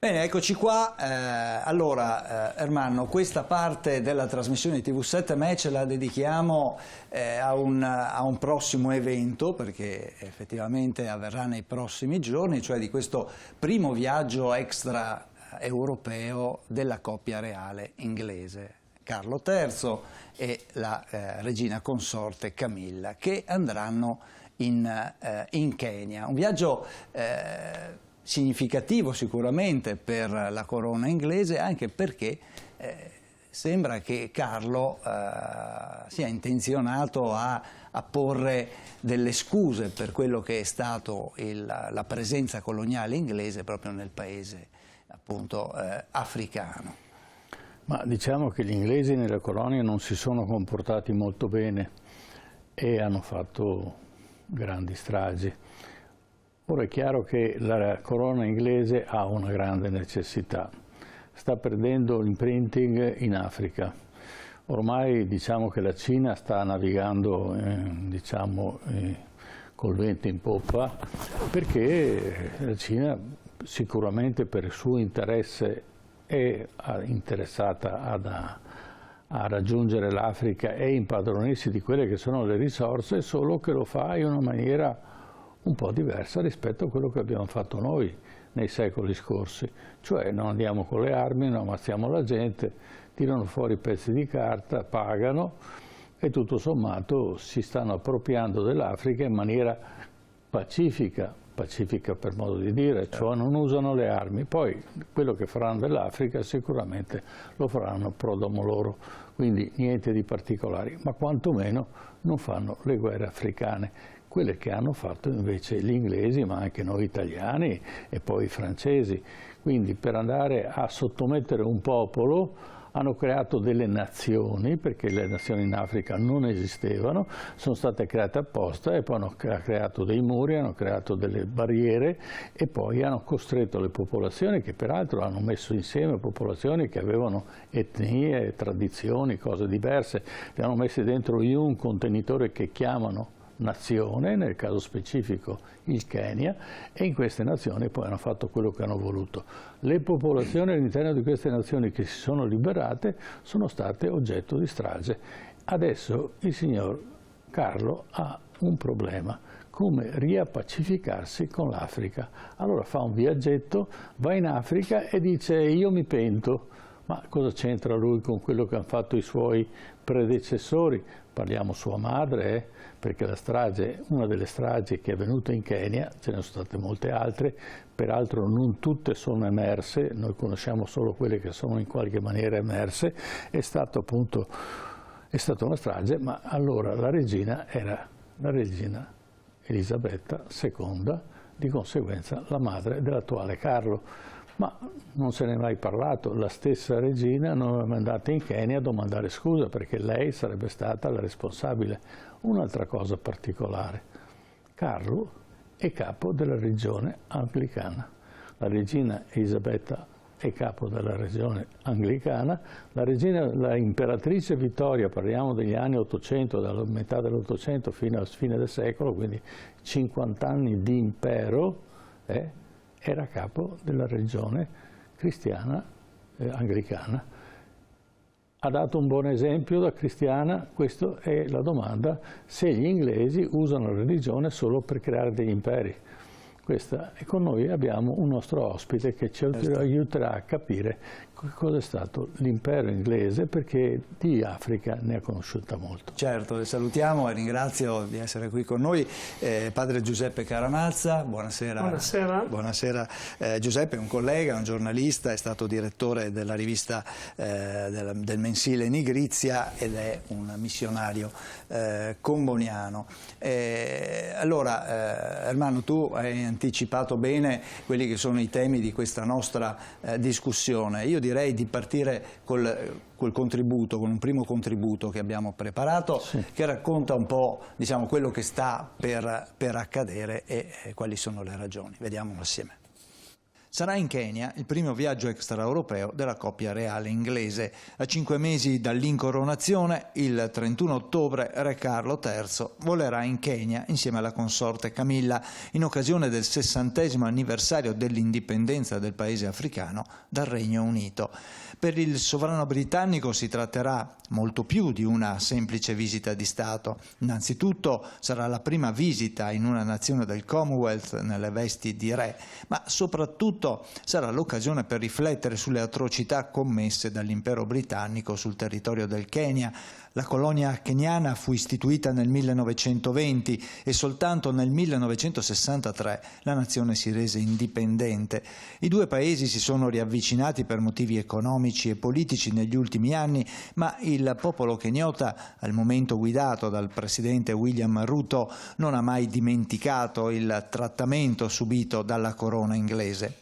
Bene, eccoci qua. Allora, Ermanno, questa parte della trasmissione di TV7 Match la dedichiamo a un prossimo evento, perché effettivamente avverrà nei prossimi giorni, cioè di questo primo viaggio extraeuropeo della coppia reale inglese, Carlo III e la regina consorte Camilla, che andranno in Kenya. Un viaggio significativo sicuramente per la corona inglese, anche perché sembra che Carlo sia intenzionato a porre delle scuse per quello che è stato la presenza coloniale inglese proprio nel paese appunto africano. Ma diciamo che gli inglesi nelle colonie non si sono comportati molto bene e hanno fatto grandi stragi. Ora è chiaro che la corona inglese ha una grande necessità, sta perdendo l'imprinting in Africa. Ormai diciamo che la Cina sta navigando col vento in poppa, perché la Cina sicuramente per il suo interesse è interessata a raggiungere l'Africa e impadronirsi di quelle che sono le risorse, solo che lo fa in una maniera un po' diversa rispetto a quello che abbiamo fatto noi nei secoli scorsi, cioè non andiamo con le armi, non ammazziamo la gente, tirano fuori pezzi di carta, pagano e tutto sommato si stanno appropriando dell'Africa in maniera pacifica per modo di dire, cioè non usano le armi. Poi quello che faranno dell'Africa sicuramente lo faranno pro domo loro, quindi niente di particolari, ma quantomeno non fanno le guerre africane, quelle che hanno fatto invece gli inglesi, ma anche noi italiani e poi i francesi. Quindi per andare a sottomettere un popolo hanno creato delle nazioni, perché le nazioni in Africa non esistevano, sono state create apposta e poi hanno creato dei muri, hanno creato delle barriere e poi hanno costretto le popolazioni, che peraltro hanno messo insieme popolazioni che avevano etnie, tradizioni, cose diverse, le hanno messe dentro in un contenitore che chiamano nazione, nel caso specifico il Kenya, e in queste nazioni poi hanno fatto quello che hanno voluto. Le popolazioni all'interno di queste nazioni che si sono liberate sono state oggetto di strage. Adesso il signor Carlo ha un problema: come riappacificarsi con l'Africa. Allora fa un viaggetto, va in Africa e dice: io mi pento. Ma cosa c'entra lui con quello che hanno fatto i suoi predecessori? Parliamo sua madre, perché la strage, una delle stragi che è avvenuta in Kenya, ce ne sono state molte altre, peraltro non tutte sono emerse, noi conosciamo solo quelle che sono in qualche maniera emerse, è stata una strage, ma allora la regina era la regina Elisabetta II, di conseguenza la madre dell'attuale Carlo. Ma non se ne è mai parlato, la stessa regina non è andata in Kenya a domandare scusa, perché lei sarebbe stata la responsabile. Un'altra cosa particolare: Carlo è capo della regione anglicana, la regina Elisabetta è capo della regione anglicana, la imperatrice Vittoria, parliamo degli anni 800, dalla metà dell'Ottocento fino alla fine del secolo, quindi 50 anni di impero, era capo della regione cristiana anglicana. Ha dato un buon esempio da cristiana. Questa è la domanda: se gli inglesi usano la religione solo per creare degli imperi. E con noi abbiamo un nostro ospite che ci aiuterà a capire cosa è stato l'impero inglese, perché di Africa ne ha conosciuta molto. Certo, le salutiamo e ringrazio di essere qui con noi. Padre Giuseppe Caramazza, buonasera. Buonasera. Buonasera. Giuseppe è un collega, un giornalista, è stato direttore della rivista del mensile Nigrizia ed è un missionario comboniano. Allora, Ermanno, tu hai anticipato bene quelli che sono i temi di questa nostra discussione. Io direi di partire col contributo, con un primo contributo che abbiamo preparato, sì, che racconta un po', diciamo, quello che sta per accadere e quali sono le ragioni. Vediamolo assieme. Sarà in Kenya il primo viaggio extraeuropeo della coppia reale inglese. A 5 mesi dall'incoronazione, il 31 ottobre, Re Carlo III volerà in Kenya insieme alla consorte Camilla in occasione del 60° anniversario dell'indipendenza del paese africano dal Regno Unito. Per il sovrano britannico si tratterà molto più di una semplice visita di Stato. Innanzitutto sarà la prima visita in una nazione del Commonwealth nelle vesti di re, ma soprattutto sarà l'occasione per riflettere sulle atrocità commesse dall'impero britannico sul territorio del Kenya. La colonia keniana fu istituita nel 1920 e soltanto nel 1963 la nazione si rese indipendente. I due paesi si sono riavvicinati per motivi economici e politici negli ultimi anni, ma il popolo keniota, al momento guidato dal presidente William Ruto, non ha mai dimenticato il trattamento subito dalla corona inglese.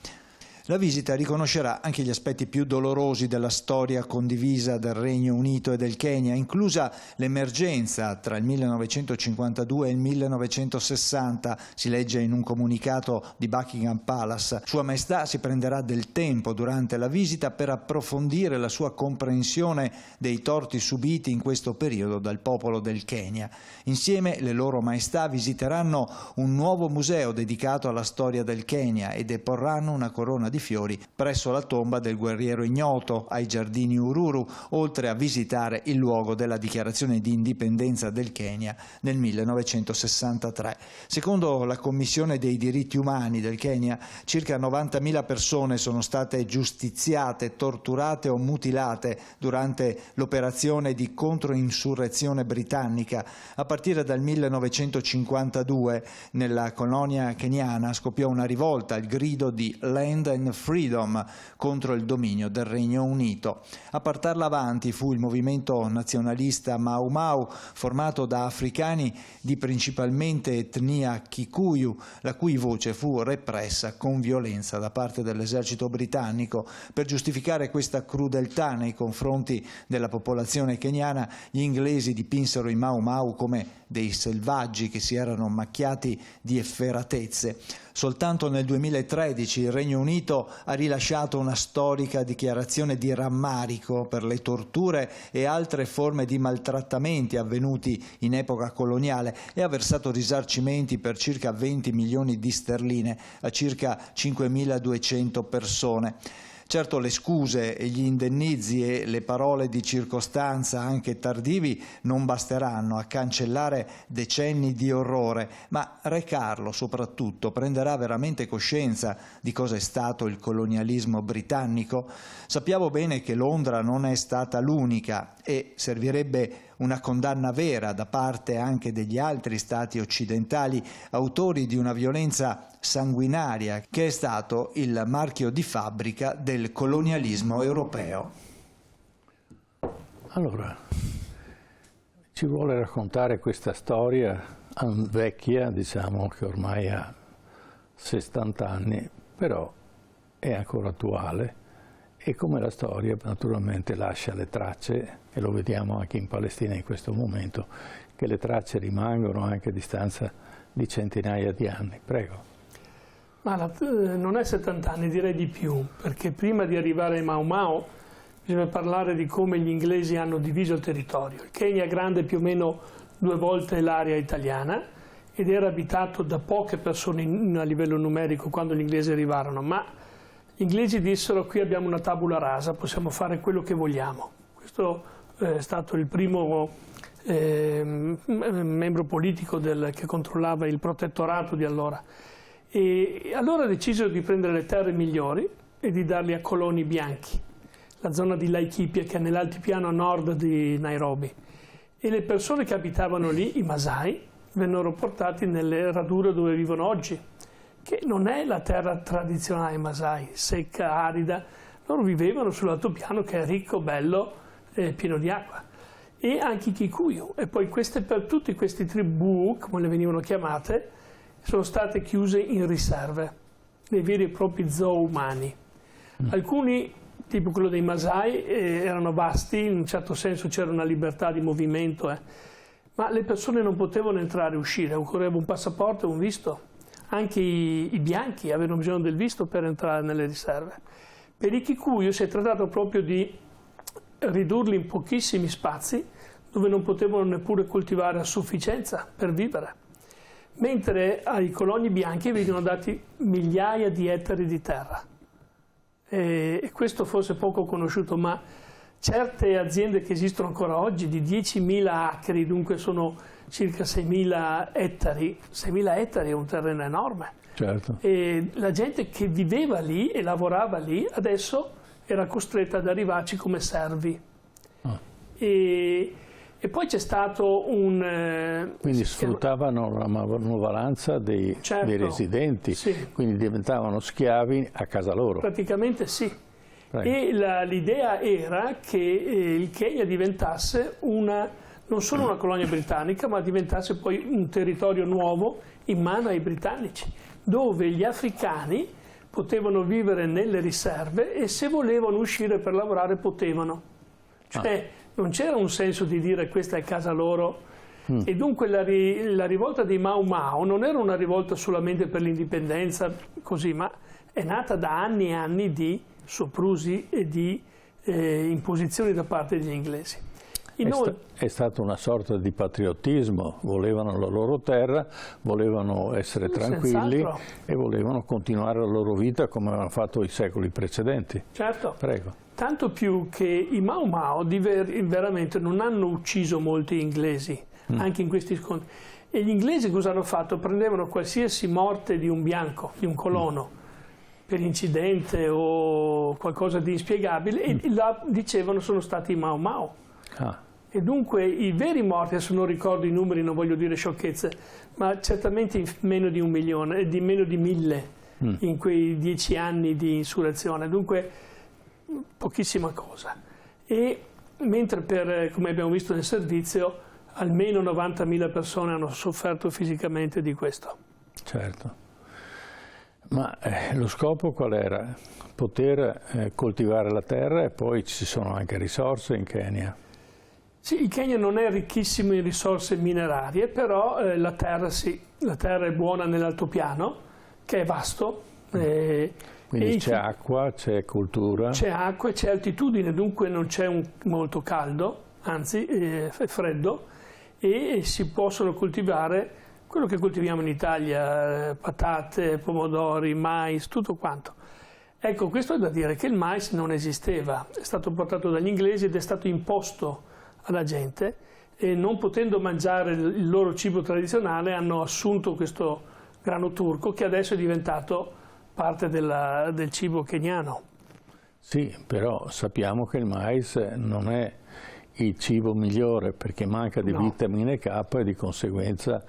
La visita riconoscerà anche gli aspetti più dolorosi della storia condivisa del Regno Unito e del Kenya, inclusa l'emergenza tra il 1952 e il 1960, si legge in un comunicato di Buckingham Palace. Sua Maestà si prenderà del tempo durante la visita per approfondire la sua comprensione dei torti subiti in questo periodo dal popolo del Kenya. Insieme le loro Maestà visiteranno un nuovo museo dedicato alla storia del Kenya e deporranno una corona di fiori presso la tomba del guerriero ignoto ai giardini Uhuru, oltre a visitare il luogo della dichiarazione di indipendenza del Kenya nel 1963. Secondo la Commissione dei diritti umani del Kenya, circa 90.000 persone sono state giustiziate, torturate o mutilate durante l'operazione di controinsurrezione britannica. A partire dal 1952 nella colonia keniana scoppiò una rivolta al grido di Land and Freedom contro il dominio del Regno Unito. A portarla avanti fu il movimento nazionalista Mau Mau, formato da africani di principalmente etnia Kikuyu, la cui voce fu repressa con violenza da parte dell'esercito britannico. Per giustificare questa crudeltà nei confronti della popolazione keniana, gli inglesi dipinsero i Mau Mau come dei selvaggi che si erano macchiati di efferatezze. Soltanto nel 2013 il Regno Unito ha rilasciato una storica dichiarazione di rammarico per le torture e altre forme di maltrattamenti avvenuti in epoca coloniale e ha versato risarcimenti per circa 20 milioni di sterline a circa 5.200 persone. Certo, le scuse e gli indennizi e le parole di circostanza, anche tardivi, non basteranno a cancellare decenni di orrore, ma Re Carlo soprattutto prenderà veramente coscienza di cosa è stato il colonialismo britannico. Sappiamo bene che Londra non è stata l'unica e servirebbe una condanna vera da parte anche degli altri stati occidentali, autori di una violenza sanguinaria che è stato il marchio di fabbrica del colonialismo europeo. Allora, ci vuole raccontare questa storia vecchia, diciamo che ormai ha 60 anni, però è ancora attuale e come la storia naturalmente lascia le tracce, e lo vediamo anche in Palestina in questo momento, che le tracce rimangono anche a distanza di centinaia di anni. Prego. Ma non è 70 anni, direi di più, perché prima di arrivare ai Mau Mau bisogna parlare di come gli inglesi hanno diviso il territorio. Il Kenya è grande più o meno 2 volte l'area italiana ed era abitato da poche persone a livello numerico quando gli inglesi arrivarono, ma gli inglesi dissero: qui abbiamo una tabula rasa, possiamo fare quello che vogliamo. Questo è stato il primo membro politico che controllava il protettorato di allora. E allora decisero di prendere le terre migliori e di darle a coloni bianchi, la zona di Laikipia che è nell'altipiano a nord di Nairobi. E le persone che abitavano lì, i Masai, vennero portati nelle radure dove vivono oggi, che non è la terra tradizionale Masai, secca, arida. Loro vivevano sull'altopiano che è ricco, bello, pieno di acqua. E anche i Kikuyu. E poi per tutte queste tribù, come le venivano chiamate, sono state chiuse in riserve, dei veri e propri zoo umani. Alcuni, tipo quello dei Masai, erano vasti, in un certo senso c'era una libertà di movimento, ma le persone non potevano entrare e uscire, occorreva un passaporto e un visto. anche i bianchi avevano bisogno del visto per entrare nelle riserve. Per i Kikuyu si è trattato proprio di ridurli in pochissimi spazi dove non potevano neppure coltivare a sufficienza per vivere, mentre ai coloni bianchi venivano dati migliaia di ettari di terra. E questo forse è poco conosciuto, ma certe aziende che esistono ancora oggi di 10.000 acri, dunque sono circa 6.000 ettari, 6.000 ettari è un terreno enorme. Certo. E la gente che viveva lì e lavorava lì adesso era costretta ad arrivarci come servi. E poi c'è stato un... Quindi sfruttavano la manovalanza dei residenti, sì. Quindi diventavano schiavi a casa loro. Praticamente sì. Prego. E l'idea era che il Kenya diventasse non solo una colonia britannica, ma diventasse poi un territorio nuovo in mano ai britannici, dove gli africani potevano vivere nelle riserve e se volevano uscire per lavorare potevano. Cioè non c'era un senso di dire questa è casa loro. E dunque la rivolta dei Mau Mau non era una rivolta solamente per l'indipendenza, così, ma è nata da anni e anni di soprusi e di imposizioni da parte degli inglesi. È stata una sorta di patriottismo, volevano la loro terra, volevano essere tranquilli e volevano continuare la loro vita come avevano fatto i secoli precedenti. Certo. Prego. Tanto più che i Mau Mau veramente non hanno ucciso molti inglesi, anche in questi scontri. E gli inglesi cosa hanno fatto? Prendevano qualsiasi morte di un bianco, di un colono, per incidente o qualcosa di inspiegabile, e là dicevano sono stati i Mau Mau. E dunque i veri morti, adesso non ricordo i numeri, non voglio dire sciocchezze, ma certamente meno di 1 milione, di meno di 1.000 in quei 10 anni di insurrezione, dunque pochissima cosa. E mentre come abbiamo visto nel servizio, almeno 90.000 persone hanno sofferto fisicamente di questo. Certo. Ma lo scopo qual era? Poter coltivare la terra, e poi ci sono anche risorse in Kenya. Sì, il Kenya non è ricchissimo in risorse minerarie, però la terra sì, la terra è buona nell'altopiano, che è vasto. Quindi c'è acqua, c'è cultura. C'è acqua e c'è altitudine, dunque non c'è molto caldo, anzi è freddo, e si possono coltivare quello che coltiviamo in Italia, patate, pomodori, mais, tutto quanto. Ecco, questo è da dire che il mais non esisteva, è stato portato dagli inglesi ed è stato imposto alla gente, e non potendo mangiare il loro cibo tradizionale hanno assunto questo grano turco che adesso è diventato parte del cibo keniano. Sì, però sappiamo che il mais non è il cibo migliore perché manca di vitamine K e di conseguenza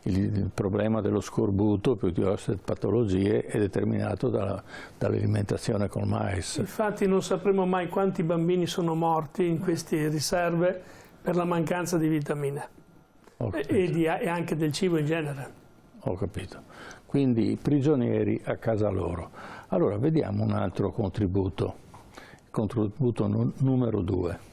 il problema dello scorbuto più di altre patologie è determinato dall'alimentazione col mais. Infatti non sapremo mai quanti bambini sono morti in queste riserve per la mancanza di vitamine e anche del cibo in genere. Ho capito. Quindi i prigionieri a casa loro. Allora vediamo un altro contributo, il contributo numero 2.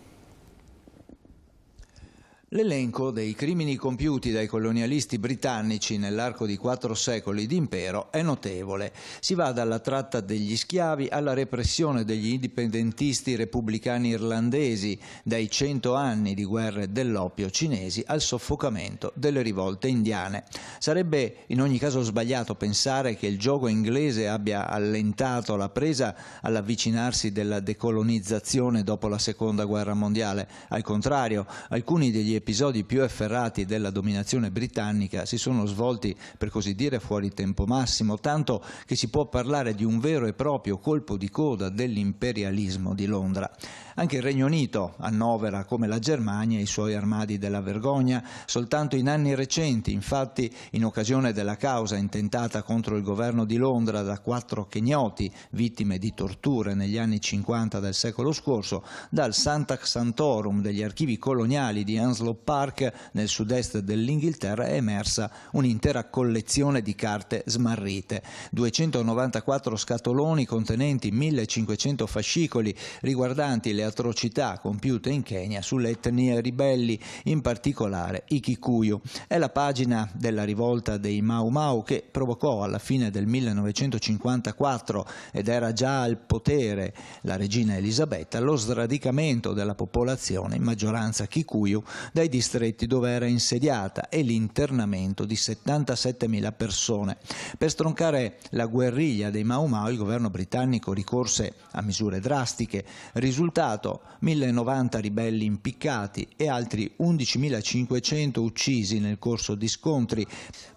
L'elenco dei crimini compiuti dai colonialisti britannici nell'arco di 4 secoli d'impero è notevole. Si va dalla tratta degli schiavi alla repressione degli indipendentisti repubblicani irlandesi, dai 100 anni di guerre dell'oppio cinesi al soffocamento delle rivolte indiane. Sarebbe in ogni caso sbagliato pensare che il gioco inglese abbia allentato la presa all'avvicinarsi della decolonizzazione dopo la Seconda Guerra Mondiale. Al contrario, alcuni degli episodi più efferati della dominazione britannica si sono svolti, per così dire, fuori tempo massimo, tanto che si può parlare di un vero e proprio colpo di coda dell'imperialismo di Londra. Anche il Regno Unito annovera, come la Germania, i suoi armadi della vergogna. Soltanto in anni recenti, infatti, in occasione della causa intentata contro il governo di Londra da 4 kenyoti, vittime di torture negli anni 50 del secolo scorso, dal Sancta Sanctorum degli archivi coloniali di Hounslow Onslow Park, nel sud-est dell'Inghilterra, è emersa un'intera collezione di carte smarrite, 294 scatoloni contenenti 1500 fascicoli riguardanti le atrocità compiute in Kenya sulle etnie ribelli, in particolare i Kikuyu. È la pagina della rivolta dei Mau Mau che provocò alla fine del 1954, ed era già al potere la regina Elisabetta, lo sradicamento della popolazione, in maggioranza Kikuyu, dai distretti dove era insediata e l'internamento di 77.000 persone. Per stroncare la guerriglia dei Mau Mau il governo britannico ricorse a misure drastiche. Risultato: 1.090 ribelli impiccati e altri 11.500 uccisi nel corso di scontri,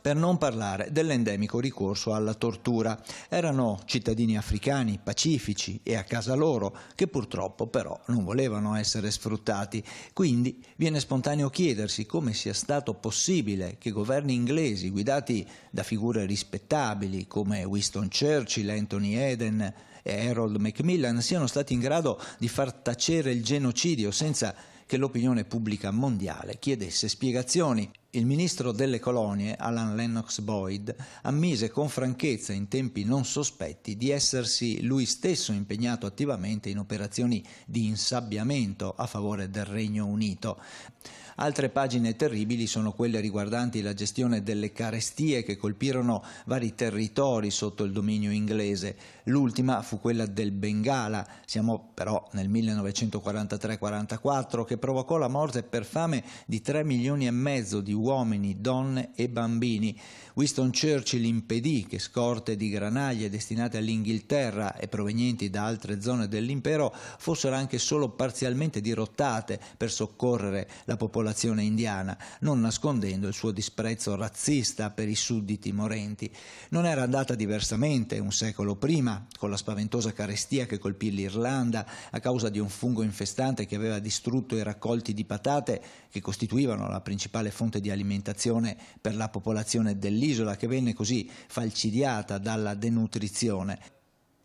per non parlare dell'endemico ricorso alla tortura. Erano cittadini africani pacifici e a casa loro, che purtroppo però non volevano essere sfruttati. Quindi viene spontaneo chiedersi come sia stato possibile che governi inglesi guidati da figure rispettabili come Winston Churchill, Anthony Eden e Harold Macmillan siano stati in grado di far tacere il genocidio senza che l'opinione pubblica mondiale chiedesse spiegazioni. Il ministro delle colonie, Alan Lennox Boyd, ammise con franchezza in tempi non sospetti di essersi lui stesso impegnato attivamente in operazioni di insabbiamento a favore del Regno Unito. Altre pagine terribili sono quelle riguardanti la gestione delle carestie che colpirono vari territori sotto il dominio inglese. L'ultima fu quella del Bengala, siamo però nel 1943-44, che provocò la morte per fame di 3,5 milioni di uomini, donne e bambini. Winston Churchill impedì che scorte di granaglie destinate all'Inghilterra e provenienti da altre zone dell'impero fossero anche solo parzialmente dirottate per soccorrere la popolazione indiana, non nascondendo il suo disprezzo razzista per i sudditi morenti. Non era andata diversamente un secolo prima, con la spaventosa carestia che colpì l'Irlanda a causa di un fungo infestante che aveva distrutto i raccolti di patate che costituivano la principale fonte di alimentazione per la popolazione dell'isola, che venne così falcidiata dalla denutrizione.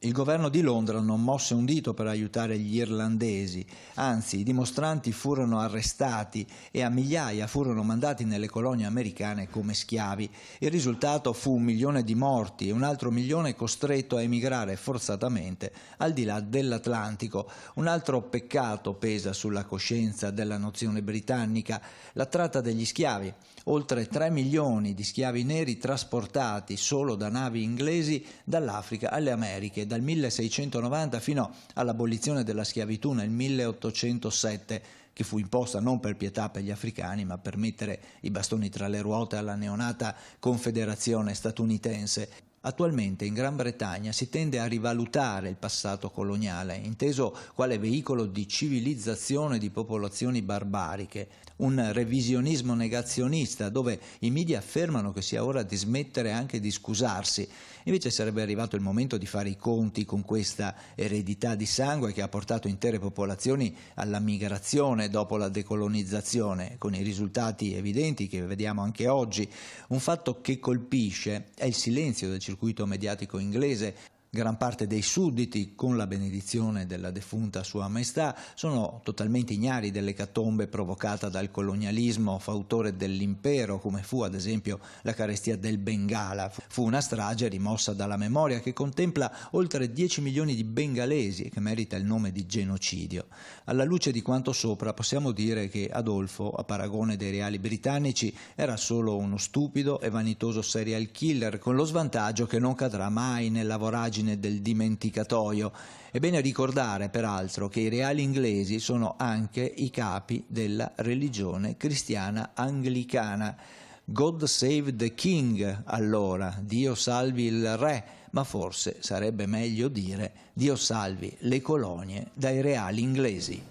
Il governo di Londra non mosse un dito per aiutare gli irlandesi, anzi i dimostranti furono arrestati e a migliaia furono mandati nelle colonie americane come schiavi. Il risultato fu 1 milione di morti e un altro milione costretto a emigrare forzatamente al di là dell'Atlantico. Un altro peccato pesa sulla coscienza della nazione britannica: la tratta degli schiavi. Oltre 3 milioni di schiavi neri trasportati solo da navi inglesi dall'Africa alle Americhe dal 1690 fino all'abolizione della schiavitù nel 1807, che fu imposta non per pietà per gli africani, ma per mettere i bastoni tra le ruote alla neonata Confederazione statunitense. Attualmente in Gran Bretagna si tende a rivalutare il passato coloniale, inteso quale veicolo di civilizzazione di popolazioni barbariche, un revisionismo negazionista dove i media affermano che sia ora di smettere anche di scusarsi. Invece sarebbe arrivato il momento di fare i conti con questa eredità di sangue che ha portato intere popolazioni alla migrazione dopo la decolonizzazione, con i risultati evidenti che vediamo anche oggi. Un fatto che colpisce è il silenzio del circuito mediatico inglese. Gran parte dei sudditi, con la benedizione della defunta Sua Maestà, sono totalmente ignari dell'ecatombe provocata dal colonialismo fautore dell'impero, come fu ad esempio la carestia del Bengala. Fu una strage rimossa dalla memoria che contempla oltre 10 milioni di bengalesi e che merita il nome di genocidio. Alla luce di quanto sopra possiamo dire che Adolfo, a paragone dei reali britannici, era solo uno stupido e vanitoso serial killer, con lo svantaggio che non cadrà mai nella voragine del dimenticatoio. È bene ricordare peraltro che i reali inglesi sono anche i capi della religione cristiana anglicana. God save the king, allora, Dio salvi il re, ma forse sarebbe meglio dire Dio salvi le colonie dai reali inglesi.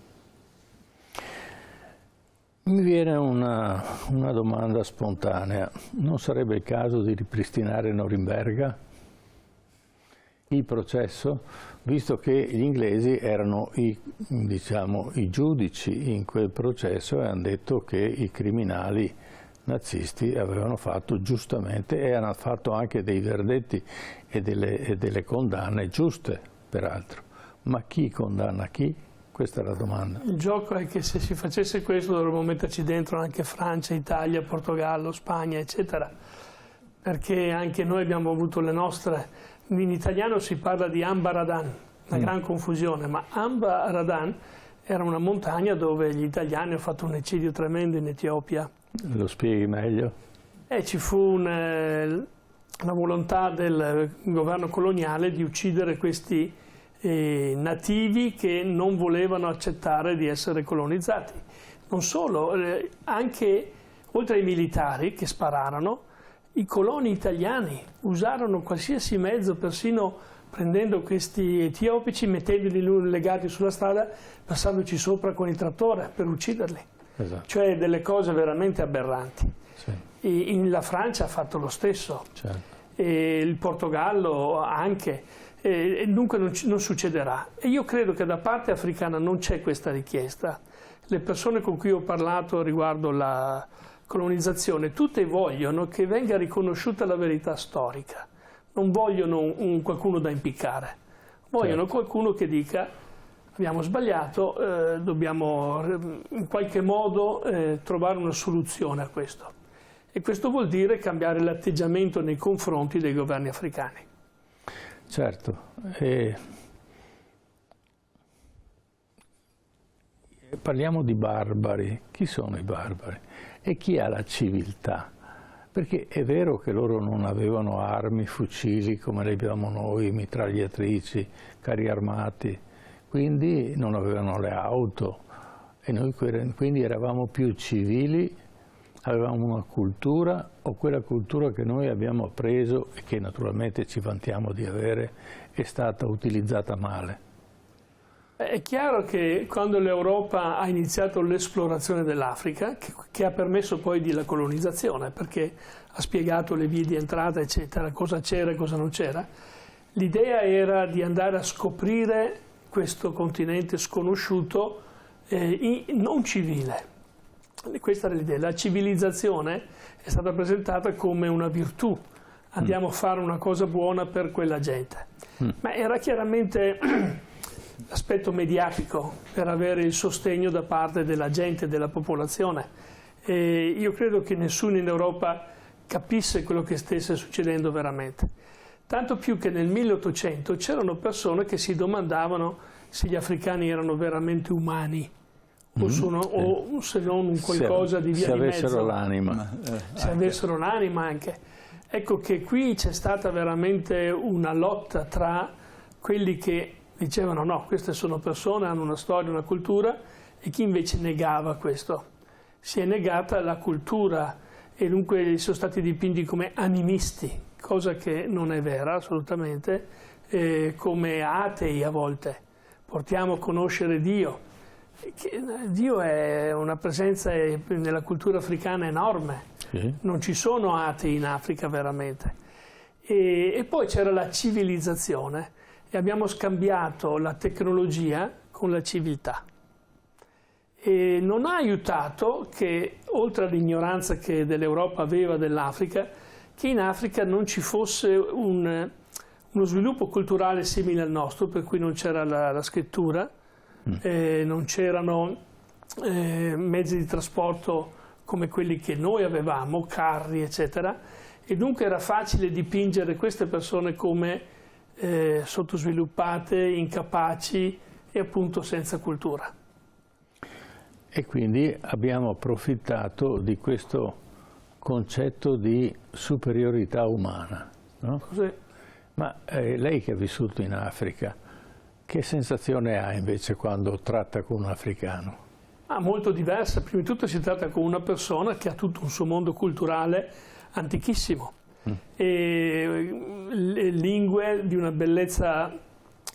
Mi viene una domanda spontanea: non sarebbe il caso di ripristinare Norimberga? Il processo, visto che gli inglesi erano i giudici in quel processo e hanno detto che i criminali nazisti avevano fatto giustamente e hanno fatto anche dei verdetti e delle condanne giuste, peraltro. Ma chi condanna chi? Questa è la domanda. Il gioco è che se si facesse questo dovremmo metterci dentro anche Francia, Italia, Portogallo, Spagna, eccetera, perché anche noi abbiamo avuto le nostre. In italiano si parla di Amba Radan, una gran confusione, ma Amba Radan era una montagna dove gli italiani hanno fatto un eccidio tremendo in Etiopia. Lo spieghi meglio? Ci fu una volontà del governo coloniale di uccidere questi nativi che non volevano accettare di essere colonizzati. Non solo, anche oltre ai militari che spararono, i coloni italiani usarono qualsiasi mezzo, persino prendendo questi etiopici, mettendoli legati sulla strada, passandoci sopra con il trattore per ucciderli. Esatto. Cioè delle cose veramente aberranti. Sì. La Francia ha fatto lo stesso, Certo. e il Portogallo anche. Dunque non succederà. E io credo che da parte africana non c'è questa richiesta. Le persone con cui ho parlato riguardo la colonizzazione, tutte vogliono che venga riconosciuta la verità storica. Non vogliono qualcuno da impiccare. Vogliono qualcuno che dica: abbiamo sbagliato, dobbiamo in qualche modo trovare una soluzione a questo. E questo vuol dire cambiare l'atteggiamento nei confronti dei governi africani. Certo, parliamo di barbari. Chi sono i barbari? E chi ha la civiltà? Perché è vero che loro non avevano armi, fucili come le abbiamo noi, mitragliatrici, carri armati, quindi non avevano le auto e noi quindi eravamo più civili, avevamo una cultura, o quella cultura che noi abbiamo appreso e che naturalmente ci vantiamo di avere è stata utilizzata male. È chiaro che quando l'Europa ha iniziato l'esplorazione dell'Africa, che ha permesso poi di la colonizzazione, perché ha spiegato le vie di entrata, eccetera, cosa c'era e cosa non c'era, l'idea era di andare a scoprire questo continente sconosciuto, non civile. Questa era l'idea. La civilizzazione è stata presentata come una virtù. Andiamo a fare una cosa buona per quella gente. Ma era chiaramente l'aspetto mediatico per avere il sostegno da parte della gente, della popolazione. E io credo che nessuno in Europa capisse quello che stesse succedendo veramente. Tanto più che nel 1800 c'erano persone che si domandavano se gli africani erano veramente umani. O se non un qualcosa di via di mezzo. Se avessero l'anima. Se avessero l'anima anche. Ecco che qui c'è stata veramente una lotta tra quelli che dicevano no, queste sono persone, hanno una storia, una cultura, e chi invece negava questo. Si è negata la cultura e dunque sono stati dipinti come animisti, cosa che non è vera assolutamente, come atei a volte. Portiamo a conoscere Dio. Dio è una presenza nella cultura africana enorme, non ci sono atei in Africa veramente. E poi c'era la civilizzazione e abbiamo scambiato la tecnologia con la civiltà. E non ha aiutato che, oltre all'ignoranza che dell'Europa aveva dell'Africa, che in Africa non ci fosse uno sviluppo culturale simile al nostro, per cui non c'era la scrittura, non c'erano mezzi di trasporto come quelli che noi avevamo, carri eccetera, e dunque era facile dipingere queste persone come sottosviluppate, incapaci e appunto senza cultura. E quindi abbiamo approfittato di questo concetto di superiorità umana, no? Così. Ma lei che ha vissuto in Africa, che sensazione ha invece quando tratta con un africano? Molto diversa. Prima di tutto si tratta con una persona che ha tutto un suo mondo culturale antichissimo e lingue di una bellezza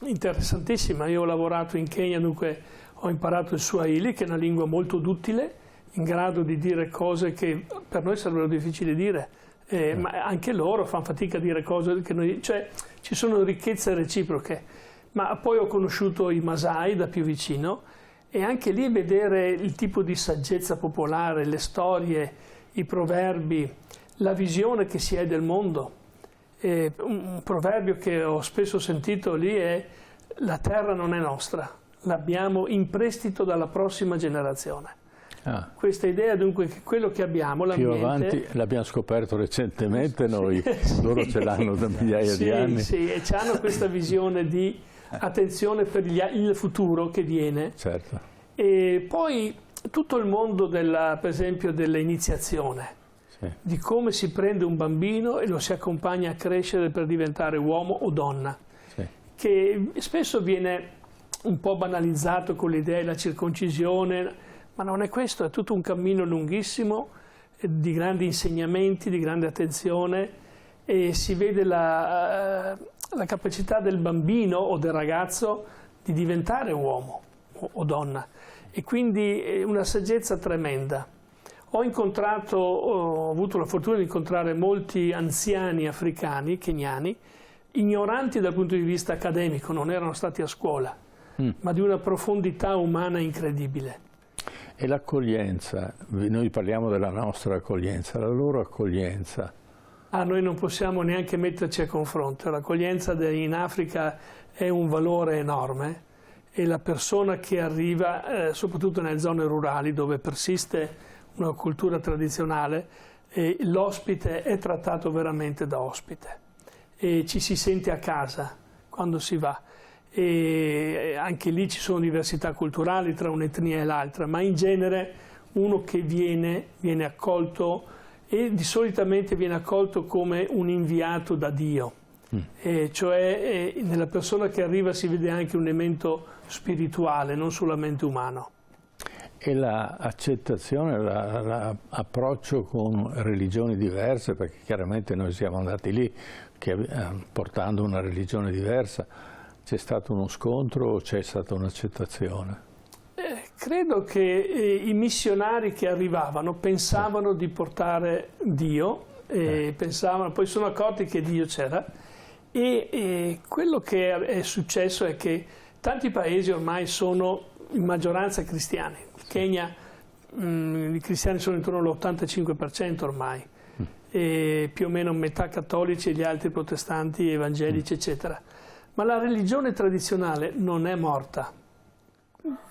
interessantissima. Io ho lavorato in Kenya, dunque ho imparato il Swahili, che è una lingua molto duttile, in grado di dire cose che per noi sarebbero difficili dire, ma anche loro fanno fatica a dire cose che noi... Cioè, ci sono ricchezze reciproche. Ma poi ho conosciuto i Masai da più vicino e anche lì vedere il tipo di saggezza popolare, le storie, i proverbi, la visione che si ha del mondo. Un proverbio che ho spesso sentito lì è: la terra non è nostra, l'abbiamo in prestito dalla prossima generazione. Questa idea dunque che quello che abbiamo, l'ambiente... Più avanti l'abbiamo scoperto recentemente noi, loro ce l'hanno da migliaia di anni. Sì, e hanno questa visione di attenzione per il futuro che viene. Certo. E poi tutto il mondo per esempio dell'iniziazione, di come si prende un bambino e lo si accompagna a crescere per diventare uomo o donna, che spesso viene un po' banalizzato con l'idea della circoncisione. Ma non è questo, è tutto un cammino lunghissimo, di grandi insegnamenti, di grande attenzione, e si vede la capacità del bambino o del ragazzo di diventare uomo o donna, e quindi è una saggezza tremenda. Ho avuto la fortuna di incontrare molti anziani africani, keniani, ignoranti dal punto di vista accademico, non erano stati a scuola, ma di una profondità umana incredibile. E l'accoglienza, noi parliamo della nostra accoglienza, la loro accoglienza. Noi non possiamo neanche metterci a confronto, l'accoglienza in Africa è un valore enorme e la persona che arriva, soprattutto nelle zone rurali dove persiste una cultura tradizionale, l'ospite è trattato veramente da ospite e ci si sente a casa quando si va. E anche lì ci sono diversità culturali tra un'etnia e l'altra, ma in genere uno che viene accolto, e solitamente viene accolto come un inviato da Dio, cioè nella persona che arriva si vede anche un elemento spirituale, non solamente umano. E l'accettazione, l'approccio con religioni diverse, perché chiaramente noi siamo andati lì portando una religione diversa. C'è stato uno scontro o c'è stata un'accettazione? Credo che i missionari che arrivavano pensavano di portare Dio, poi sono accorti che Dio c'era, e quello che è successo è che tanti paesi ormai sono in maggioranza cristiani. In Kenya i cristiani sono intorno all'85% ormai, e più o meno metà cattolici e gli altri protestanti, evangelici, eccetera. Ma la religione tradizionale non è morta,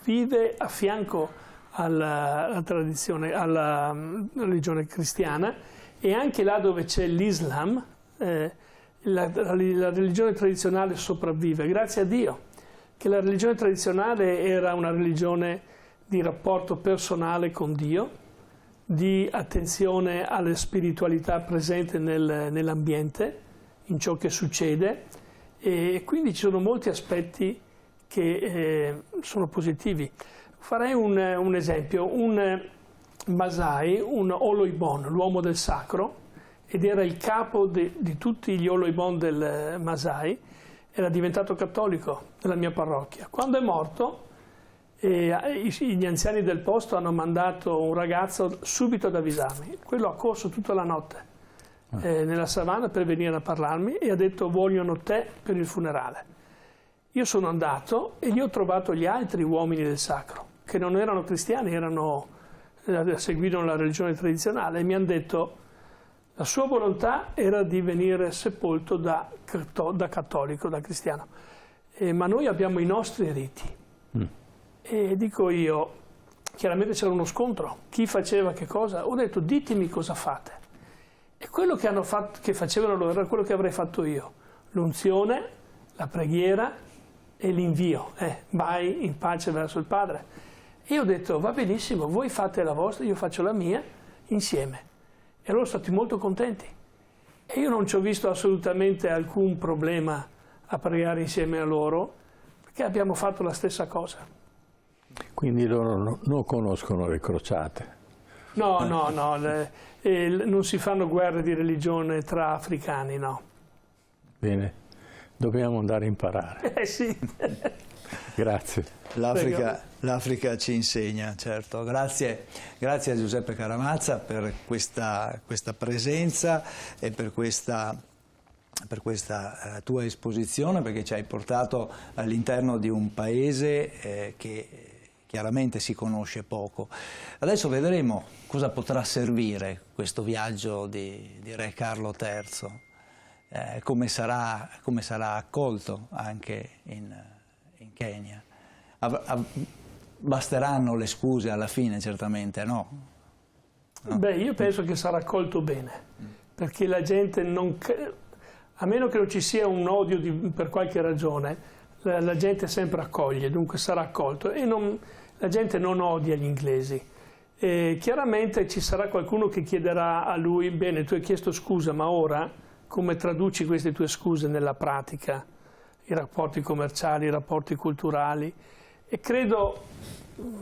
vive a fianco alla religione cristiana, e anche là dove c'è l'Islam, la religione tradizionale sopravvive, grazie a Dio, che la religione tradizionale era una religione di rapporto personale con Dio, di attenzione alla spiritualità presente nell'ambiente, in ciò che succede, e quindi ci sono molti aspetti che sono positivi. Farei un esempio, un Masai, un Oloibon, l'uomo del sacro, ed era il capo di tutti gli Oloibon del Masai, era diventato cattolico nella mia parrocchia. Quando è morto, gli anziani del posto hanno mandato un ragazzo subito ad avvisarmi. Quello ha corso tutta la notte nella savana per venire a parlarmi e ha detto: vogliono te per il funerale. Io sono andato e gli ho trovato gli altri uomini del sacro, che non erano cristiani, seguivano la religione tradizionale, e mi hanno detto: la sua volontà era di venire sepolto da cattolico, da cristiano, ma noi abbiamo i nostri riti. E dico io, chiaramente c'era uno scontro, chi faceva che cosa? Ho detto: ditemi cosa fate. E quello che facevano loro era quello che avrei fatto io: l'unzione, la preghiera e l'invio. Vai in pace verso il Padre. E io ho detto: va benissimo, voi fate la vostra, io faccio la mia, insieme. E loro sono stati molto contenti. E io non ci ho visto assolutamente alcun problema a pregare insieme a loro, perché abbiamo fatto la stessa cosa. Quindi loro non conoscono le crociate? No, non si fanno guerre di religione tra africani, no. Bene, dobbiamo andare a imparare. Sì. Grazie. L'Africa ci insegna, certo. Grazie a Giuseppe Caramazza per questa presenza e per questa tua esposizione, perché ci hai portato all'interno di un paese che chiaramente si conosce poco. Adesso vedremo cosa potrà servire questo viaggio di Re Carlo III, come sarà accolto anche in Kenya. basteranno le scuse alla fine, certamente, no? Beh, io penso che sarà accolto bene, perché la gente non... A meno che non ci sia un odio per qualche ragione, la gente sempre accoglie, dunque sarà accolto. E la gente non odia gli inglesi. E chiaramente ci sarà qualcuno che chiederà a lui, bene, tu hai chiesto scusa, ma ora come traduci queste tue scuse nella pratica? I rapporti commerciali, i rapporti culturali. E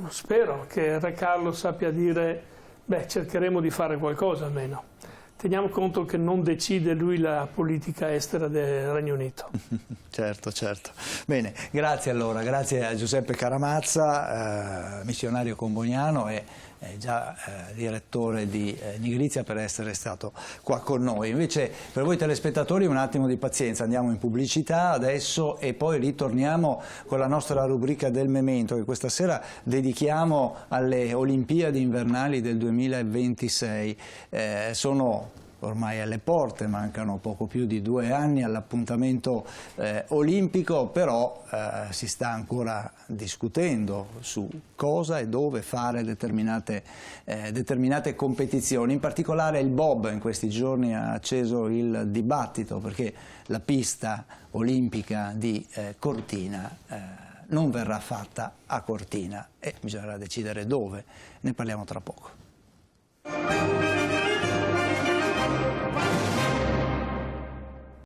spero che Re Carlo sappia dire, beh, cercheremo di fare qualcosa almeno. Teniamo conto che non decide lui la politica estera del Regno Unito. Certo, certo. Bene, grazie allora, grazie a Giuseppe Caramazza, missionario comboniano e già direttore di Nigrizia, per essere stato qua con noi. Invece per voi telespettatori un attimo di pazienza, andiamo in pubblicità adesso e poi ritorniamo con la nostra rubrica del Memento che questa sera dedichiamo alle Olimpiadi invernali del 2026. Sono ormai alle porte, mancano poco più di 2 anni all'appuntamento olimpico, però si sta ancora discutendo su cosa e dove fare determinate competizioni. In particolare il bob in questi giorni ha acceso il dibattito, perché la pista olimpica di Cortina non verrà fatta a Cortina e bisognerà decidere dove. Ne parliamo tra poco.